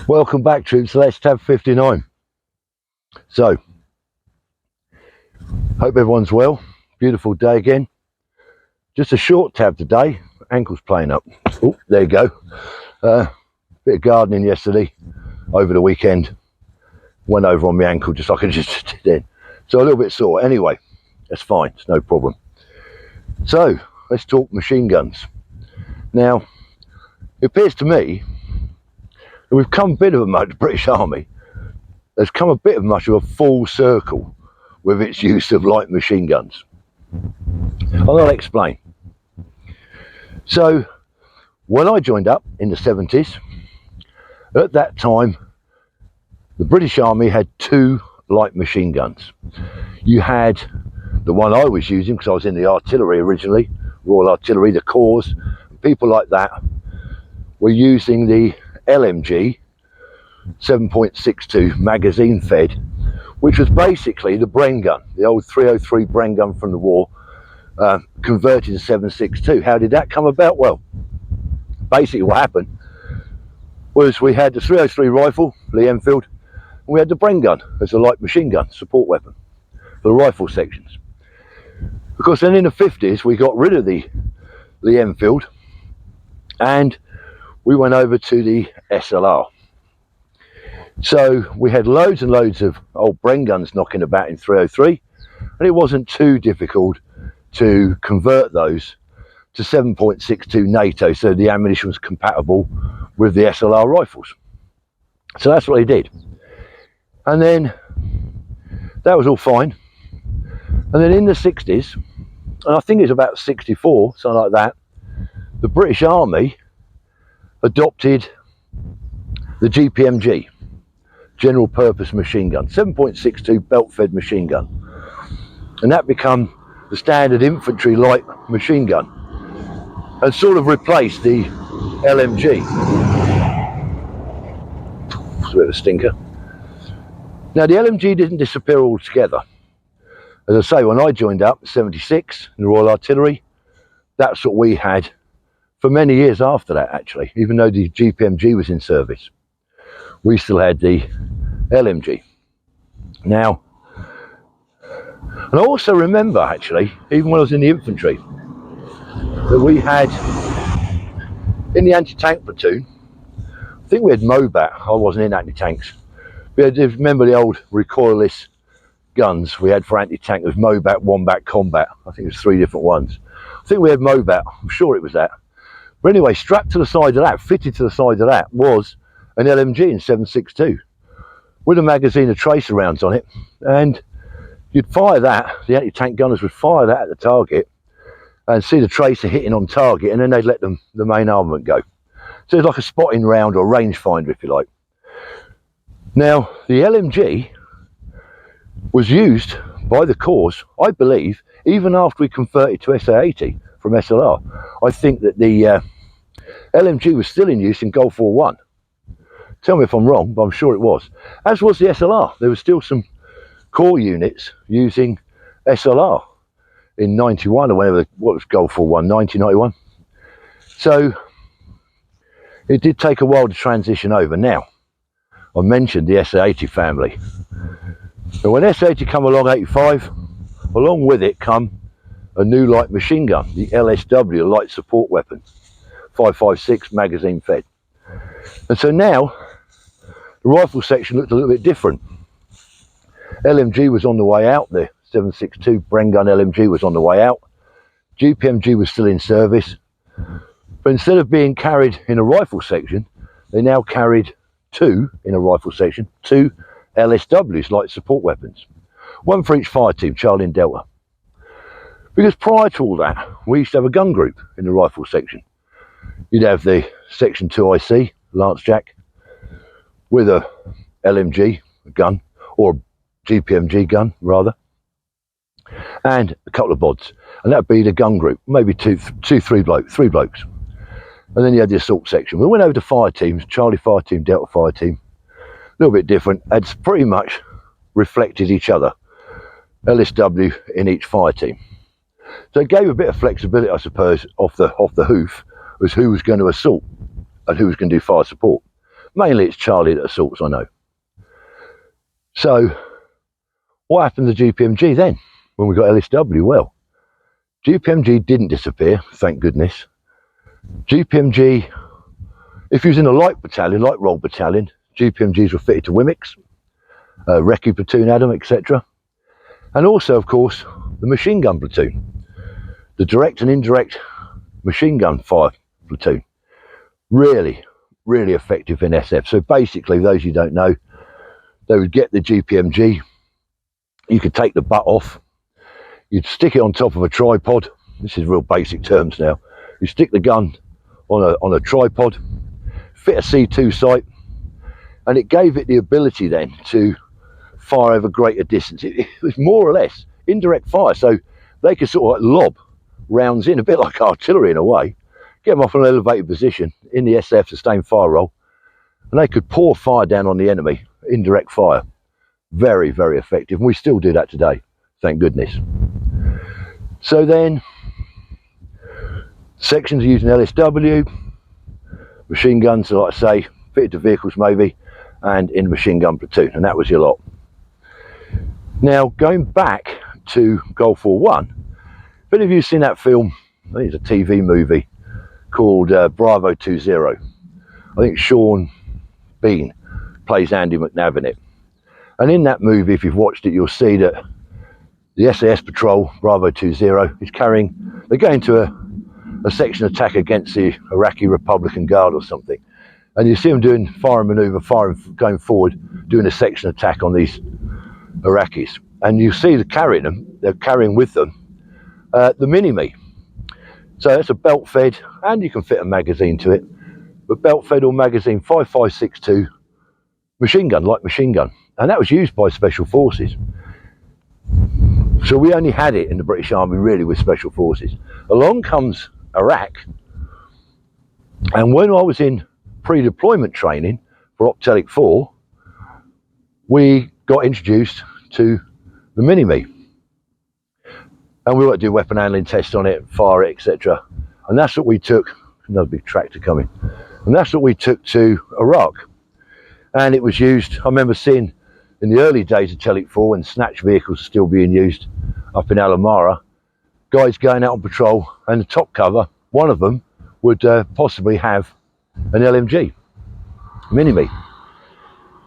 Welcome back, troops. Let's tab 59. So, hope everyone's well. Beautiful day again. Just a short tab today. Ankle's playing up. Oh, there you go. Bit of gardening yesterday, over the weekend. Went over on my ankle just like I just did then. So a little bit sore. Anyway, that's fine. It's no problem. So, let's talk machine guns. Now, it appears to me that we've come a bit of a much, British Army has come a bit of much of a full circle with its use of light machine guns. I'll explain. So, when I joined up in the 70s, at that time, the British Army had two light machine guns. You had the one I was using, because I was in the artillery originally, Royal Artillery, the Corps, people like that were using the LMG 7.62 magazine fed, which was basically the Bren gun, the old 303 Bren gun from the war, converted to 7.62. How did that come about? Well, basically what happened was we had the 303 rifle, Lee Enfield, and we had the Bren gun as a light machine gun support weapon for the rifle sections. Because then in the 50s we got rid of the Lee Enfield and we went over to the SLR. So we had loads and loads of old Bren guns knocking about in 303, and it wasn't too difficult to convert those to 7.62 NATO, so the ammunition was compatible with the SLR rifles. So that's what they did. And then that was all fine. And then in the 60s, and I think it's about 64, something like that, the British Army adopted the GPMG, general purpose machine gun, 7.62 belt fed machine gun. And that became the standard infantry light machine gun and sort of replaced the LMG. It's a bit of a stinker. Now the LMG didn't disappear altogether. As I say, when I joined up, 76 in the Royal Artillery, that's what we had for many years after that, actually, even though the GPMG was in service. We still had the LMG. Now, and I also remember, actually, even when I was in the infantry, that we had, in the anti-tank platoon, I think we had Mobat. I wasn't in anti-tanks. We had, remember the old recoilless guns we had for anti-tank? It was Mobat, Wombat, Combat. I think it was 3 different ones. I think we had Mobat. I'm sure it was that. But anyway, strapped to the side of that, fitted to the side of that, was an LMG in 7.62 with a magazine of tracer rounds on it, and you'd fire that, the anti-tank gunners would fire that at the target and see the tracer hitting on target, and then they'd let the main armament go. So it's like a spotting round or rangefinder, if you like. Now, the LMG was used by the Corps, I believe, even after we converted to S80 from SLR. I think that the LMG was still in use in Gulf War 1. Tell me if I'm wrong, but I'm sure it was. As was the SLR. There were still some Corps units using SLR in 91 or whenever, what was Gulf War 1, 1991. So it did take a while to transition over. Now, I mentioned the S80 family. And when S80 come along 85, along with it come a new light machine gun, the LSW, light support weapon, 5.56 magazine fed. And so now the rifle section looked a little bit different. LMG was on the way out, the 7.62 Bren gun LMG was on the way out. GPMG was still in service. But instead of being carried in a rifle section, they now carried two in a rifle section, two LSWs, light support weapons. One for each fire team, Charlie and Delta. Because prior to all that, we used to have a gun group in the rifle section. You'd have the Section 2 IC, Lance Jack, with a LMG gun, or GPMG gun, rather, and a couple of bods. And that'd be the gun group, maybe three blokes. And then you had the assault section. We went over to fire teams, Charlie fire team, Delta fire team, a little bit different, and pretty much reflected each other. LSW in each fire team. So it gave a bit of flexibility, I suppose, off the hoof, as who was going to assault and who was going to do fire support. Mainly it's Charlie that assaults, I know. So what happened to GPMG then when we got LSW? Well, GPMG didn't disappear, thank goodness. GPMG, if you was in a light battalion, light roll battalion, GPMGs were fitted to WMICs, recce platoon had them, etc. And also, of course, the machine gun platoon, the direct and indirect machine gun fire platoon. Really, really effective in SF. So basically, those you don't know, they would get the GPMG, you could take the butt off, you'd stick it on top of a tripod. This is real basic terms now. You stick the gun on a tripod, fit a C2 sight, and it gave it the ability then to fire over greater distance. It was more or less indirect fire, so they could sort of like lob rounds in, a bit like artillery in a way, get them off an elevated position in the SF sustained fire roll, and they could pour fire down on the enemy, indirect fire. Very, very effective, and we still do that today, thank goodness. So then, sections are using LSW, machine guns, like I say, fitted to vehicles maybe, and in the machine gun platoon, and that was your lot. Now, going back to Gulf War I, if any of you have seen that film, I think it's a TV movie called Bravo 20. I think Sean Bean plays Andy McNabb in it. And in that movie, if you've watched it, you'll see that the SAS patrol, Bravo 20, is carrying, they're going to a section attack against the Iraqi Republican Guard or something. And you see them doing firing maneuver, going forward, doing a section attack on these Iraqis. And you see they're carrying with them the Minimi. So that's a belt fed, and you can fit a magazine to it, but belt fed or magazine 5562 machine gun, light machine gun. And that was used by Special Forces. So we only had it in the British Army really with Special Forces. Along comes Iraq, and when I was in pre-deployment training for Optelic 4, we got introduced to the Minimi. And we got to do weapon handling tests on it, fire it, etc. And that's what we took, another big tractor coming, and that's what we took to Iraq. And it was used, I remember seeing in the early days of Telic 4 when snatch vehicles are still being used up in Alamara, guys going out on patrol, and the top cover, one of them would possibly have an LMG, Minimi.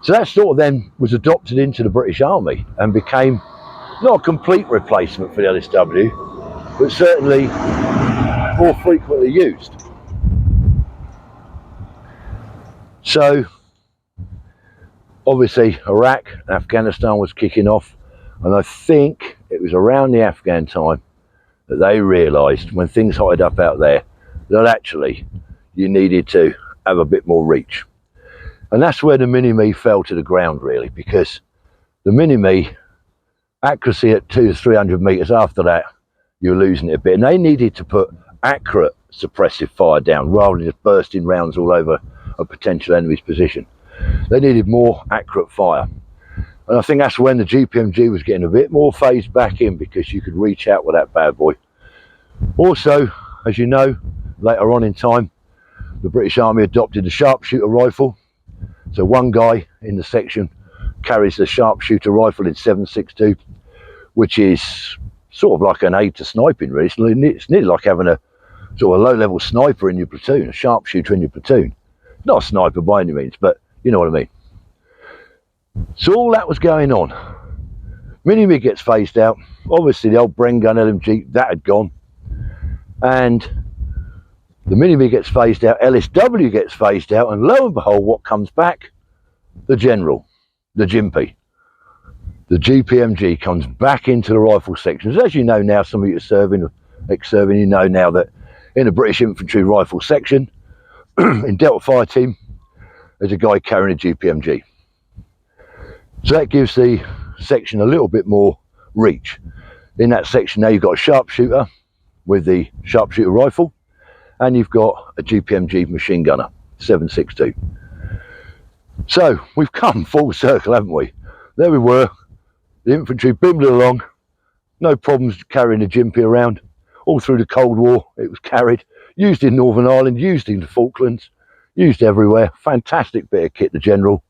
So that sort of then was adopted into the British Army and became not a complete replacement for the LSW, but certainly more frequently used. So obviously Iraq, Afghanistan was kicking off, and I think it was around the Afghan time that they realised, when things hotted up out there, that actually you needed to have a bit more reach. And that's where the Minimi fell to the ground really, because the Minimi accuracy at 200 to 300 metres, after that you're losing it a bit, and they needed to put accurate suppressive fire down rather than just bursting rounds all over a potential enemy's position. They needed more accurate fire, and I think that's when the GPMG was getting a bit more phased back in, because you could reach out with that bad boy. Also, as you know, later on in time the British Army adopted the sharpshooter rifle, so one guy in the section carries the sharpshooter rifle in 7.62, which is sort of like an aid to sniping really. It's nearly like having a sort of a low-level sniper in your platoon, a sharpshooter in your platoon. Not a sniper by any means, but you know what I mean. So all that was going on. Minimi gets phased out. Obviously the old Bren gun LMG, that had gone. And the Minimi gets phased out, LSW gets phased out, and lo and behold, what comes back? The General, the Gympie. The GPMG comes back into the rifle sections. As you know now, some of you are serving or ex-serving, you know now that in the British Infantry Rifle section, in Delta Fire Team, there's a guy carrying a GPMG. So that gives the section a little bit more reach. In that section now you've got a sharpshooter with the sharpshooter rifle, and you've got a GPMG machine gunner, 7.62. So we've come full circle, haven't we? There we were, the infantry bimbling along, no problems carrying the Gympie around. All through the Cold War it was carried, used in Northern Ireland, used in the Falklands, used everywhere. Fantastic bit of kit, the General.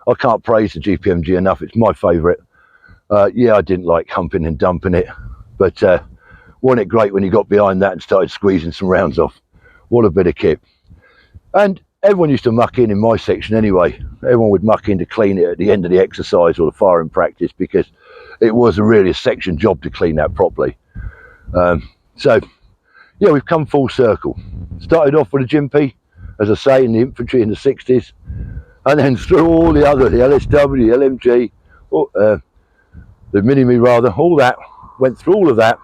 I can't praise the GPMG enough, it's my favourite. Yeah, I didn't like humping and dumping it, but wasn't it great when you got behind that and started squeezing some rounds off? What a bit of kit. And everyone used to muck in my section anyway. Everyone would muck in to clean it at the end of the exercise or the firing practice, because it was really a section job to clean that properly. So yeah, we've come full circle. Started off with a Gympie, as I say, in the infantry in the 60s, and then through all the other, the LSW, LMG, the Minimi rather, all that, went through all of that,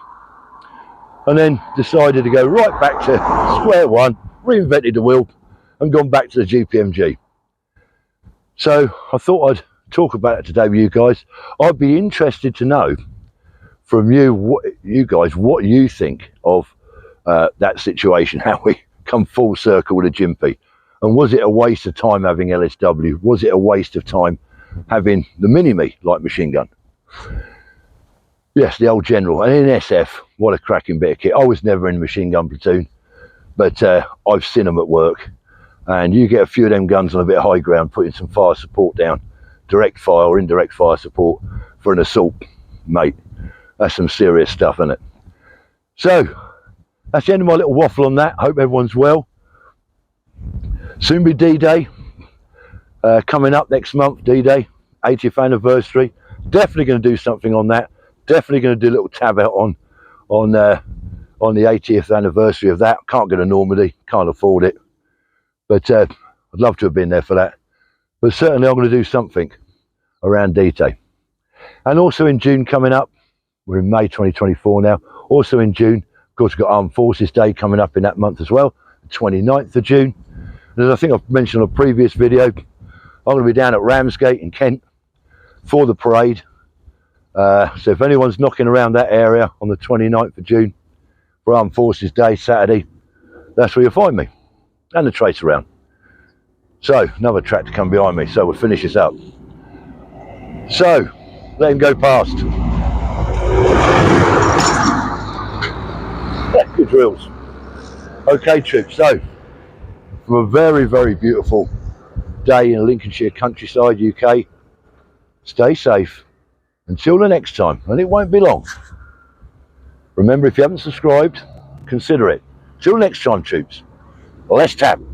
and then decided to go right back to square one, reinvented the wheel, and gone back to the GPMG. So I thought I'd talk about it today with you guys. I'd be interested to know from you, what you think of that situation, how we come full circle with a Gympie. And was it a waste of time having LSW? Was it a waste of time having the Minimi light machine gun? Yes, the old General. And in SF, what a cracking bit of kit. I was never in a machine gun platoon, but I've seen them at work. And you get a few of them guns on a bit of high ground, putting some fire support down, direct fire or indirect fire support for an assault, mate. That's some serious stuff, isn't it? So that's the end of my little waffle on that. Hope everyone's well. Soon be D-Day, coming up next month. D-Day, 80th anniversary. Definitely going to do something on that. Definitely going to do a little tab out on the 80th anniversary of that. Can't go to Normandy, can't afford it, but I'd love to have been there for that. But certainly I'm going to do something around D-Day. And also in June coming up, we're in May 2024 now. Also in June, of course, we've got Armed Forces Day coming up in that month as well, the 29th of June. And as I think I've mentioned on a previous video, I'm going to be down at Ramsgate in Kent for the parade. So if anyone's knocking around that area on the 29th of June for Armed Forces Day, Saturday, that's where you'll find me, and the trace around. So another track to come behind me, so we'll finish this up. So let him go past. Good drills. Okay, troops, so from a very, very beautiful day in Lincolnshire countryside, UK, stay safe until the next time, and it won't be long. Remember, if you haven't subscribed, consider it. Till next time, troops, let's tab.